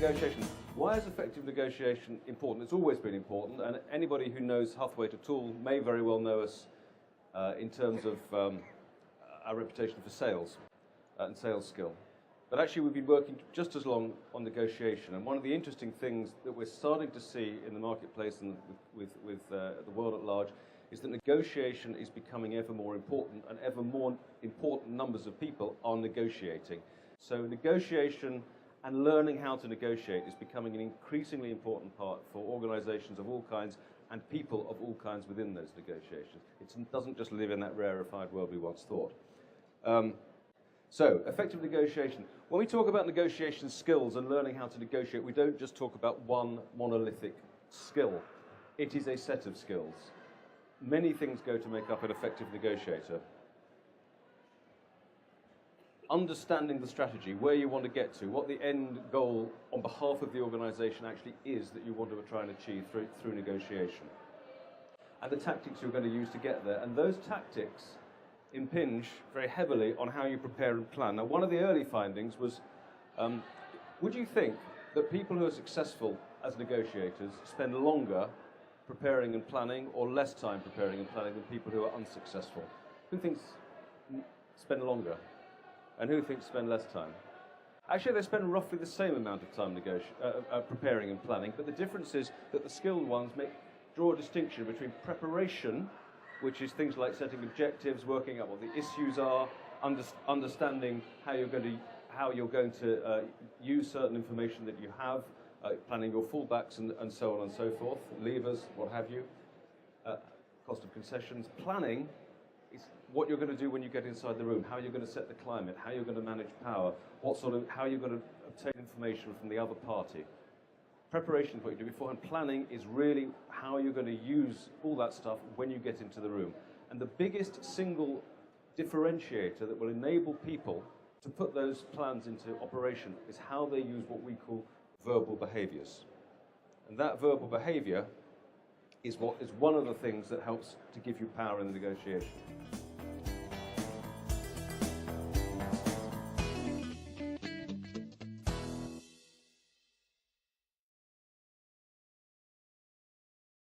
negotiation. Why is effective negotiation important? It's always been important, and anybody who knows Huthwaite at all may very well know us in terms of our reputation for sales and sales skill. But actually we've been working just as long on negotiation, and one of the interesting things that we're starting to see in the marketplace and with the world at large is that negotiation is becoming ever more important, and ever more important numbers of people are negotiating. So negotiation and learning how to negotiate is becoming an increasingly important part for organizations of all kinds and people of all kinds within those negotiations. It doesn't just live in that rarefied world we once thought. So, effective negotiation. When we talk about negotiation skills and learning how to negotiate, we don't just talk about one monolithic skill. It is a set of skills. Many things go to make up an effective negotiator. Understanding the strategy, where you want to get to, what the end goal on behalf of the organization actually is that you want to try and achieve through negotiation. And the tactics you're going to use to get there. And those tactics impinge very heavily on how you prepare and plan. Now, one of the early findings was, would you think that people who are successful as negotiators spend longer preparing and planning, or less time preparing and planning than people who are unsuccessful? Who thinks spend longer? And who thinks spend less time? Actually, they spend roughly the same amount of time preparing and planning, but the difference is that the skilled ones draw a distinction between preparation, which is things like setting objectives, working out what the issues are, understanding how you're going to use certain information that you have, planning your fallbacks and so on and so forth, levers, what have you, cost of concessions. Planning is what you're going to do when you get inside the room, how you're going to set the climate, how you're going to manage power, how you're going to obtain information from the other party. Preparation is what you do beforehand. Planning is really how you're going to use all that stuff when you get into the room. And the biggest single differentiator that will enable people to put those plans into operation is how they use what we call verbal behaviors. And that verbal behavior is one of the things that helps to give you power in the negotiation.